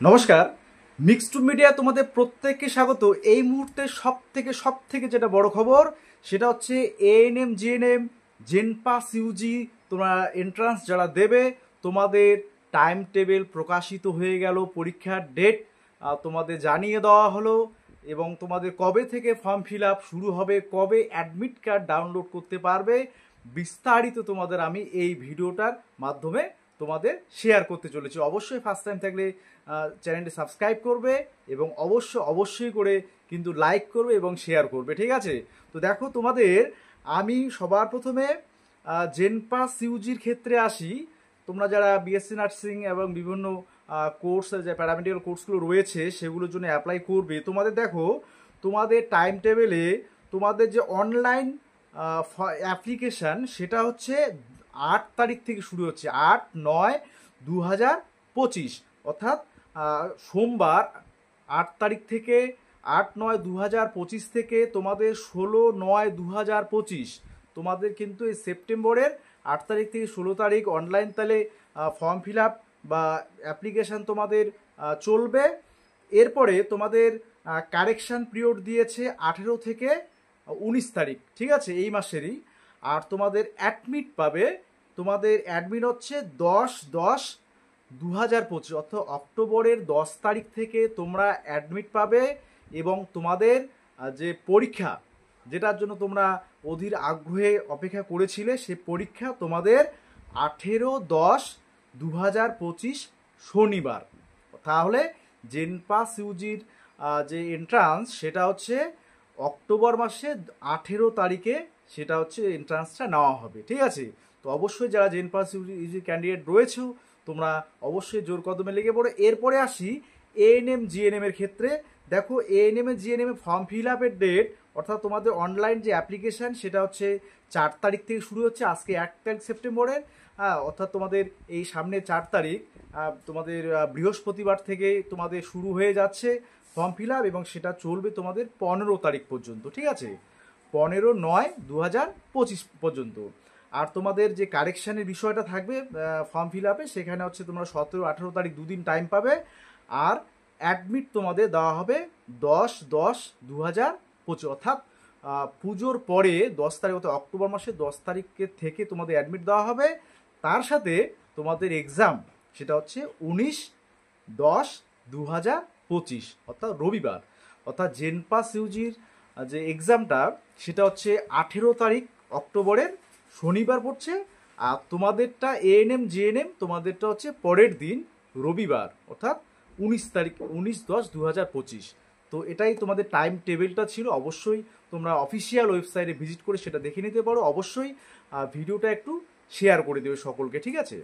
নমস্কার, mixed media তোমাদের প্রত্যেককে স্বাগত। এই মুহূর্তে সব থেকে যেটা বড় খবর সেটা হচ্ছে এএনএম জিএনএম জেনপাস ইউজি তোমরা এন্ট্রান্স যারা দেবে তোমাদের টাইম টেবিল প্রকাশিত হয়ে গেল, পরীক্ষার ডেট তোমাদের জানিয়ে দেওয়া হলো এবং তোমাদের কবে থেকে ফর্ম ফিল আপ শুরু হবে, কবে অ্যাডমিট কার্ড ডাউনলোড করতে পারবে, বিস্তারিত তোমাদের আমি এই ভিডিওটার মাধ্যমে তোমাদের শেয়ার করতে চলেছি। অবশ্যই ফার্স্ট টাইম থাকলে চ্যানেলটি সাবস্ক্রাইব করবে এবং অবশ্যই করে কিন্তু লাইক করবে এবং শেয়ার করবে, ঠিক আছে? তো দেখো, তোমাদের আমি সবার প্রথমে জেনপাস ইউজির ক্ষেত্রে আসি। তোমরা যারা বিএসসি নার্সিং এবং বিভিন্ন কোর্স, যে প্যারামেডিক্যাল কোর্সগুলো রয়েছে সেগুলোর জন্য অ্যাপ্লাই করবে, তোমাদের দেখো তোমাদের টাইম টেবিলে তোমাদের যে অনলাইন অ্যাপ্লিকেশান সেটা হচ্ছে 8 তারিখ থেকে শুরু হচ্ছে, 8/9/2025, অর্থাৎ সোমবার 8 তারিখ থেকে 8/9/2025 থেকে তোমাদের 16/9/2025 তোমাদের কিন্তু এই সেপ্টেম্বরের 8 তারিখ থেকে 16 তারিখ অনলাইন তাহলে ফর্ম ফিল আপ বা অ্যাপ্লিকেশান তোমাদের চলবে। এরপরে তোমাদের কারেকশান পিরিয়ড দিয়েছে 18 থেকে 19 তারিখ, ঠিক আছে, এই মাসেরই। আর তোমাদের অ্যাডমিট পাবে, তোমাদের অ্যাডমিট হচ্ছে 10/10/2025, অর্থাৎ অক্টোবরের 10 তারিখ থেকে তোমরা অ্যাডমিট পাবে এবং তোমাদের যে পরীক্ষা, যেটার জন্য তোমরা অধীর আগ্রহে অপেক্ষা করেছিলে, সে পরীক্ষা তোমাদের 18/10/2025 শনিবার। তাহলে জেনপাস ইউজির যে এন্ট্রান্স সেটা হচ্ছে অক্টোবর মাসে 18 তারিখে সেটা হচ্ছে এন্ট্রান্সটা নেওয়া হবে, ঠিক আছে? তো অবশ্যই যারা জেনপাস ইউজি ক্যান্ডিডেট রয়েছে তোমরা অবশ্যই জোর কদমে লেগে পড়ো। এরপরে আসি এএনএম জিএনএম এর ক্ষেত্রে। দেখো, এএনএম জিএনএম ফর্ম ফিল আপের ডেট, অর্থাৎ তোমাদের অনলাইন যে অ্যাপ্লিকেশান সেটা হচ্ছে 4 তারিখ থেকে শুরু হচ্ছে, আজকে 1 তারিখ সেপ্টেম্বরের, অর্থাৎ তোমাদের এই সামনে 4 তারিখ তোমাদের বৃহস্পতিবার থেকে তোমাদের শুরু হয়ে যাচ্ছে ফর্ম ফিল আপ এবং সেটা চলবে তোমাদের 15 তারিখ পর্যন্ত, ঠিক আছে? 15/9/2025 পর্যন্ত। আর তোমাদের যে কারেকশানের বিষয়টা থাকবে ফর্ম ফিল আপে, সেখানে হচ্ছে তোমরা 17-18 তারিখ দুদিন টাইম পাবে। আর অ্যাডমিট তোমাদের দেওয়া হবে 10/10/2025, অর্থাৎ পুজোর পরে 10 তারিখ, অর্থাৎ অক্টোবর মাসের 10 তারিখের থেকে তোমাদের অ্যাডমিট দেওয়া হবে। তার সাথে তোমাদের এক্সাম সেটা হচ্ছে 19/10/2025, অর্থাৎ রবিবার। অর্থাৎ জেনপাস ইউজির যে এক্সামটা সেটা হচ্ছে 18 তারিখ অক্টোবরের শনিবার পড়ছে, আর তোমাদেরটা এএনএম জিএনএম তোমাদেরটা হচ্ছে পরের দিন রবিবার, অর্থাৎ 19 তারিখ, 19/10/2025। তো এটাই তোমাদের টাইম টেবিলটা ছিল। অবশ্যই তোমরা অফিসিয়াল ওয়েবসাইটে ভিজিট করে সেটা দেখে নিতে পারো। অবশ্যই ভিডিওটা একটু শেয়ার করে দেবে সকলকে, ঠিক আছে?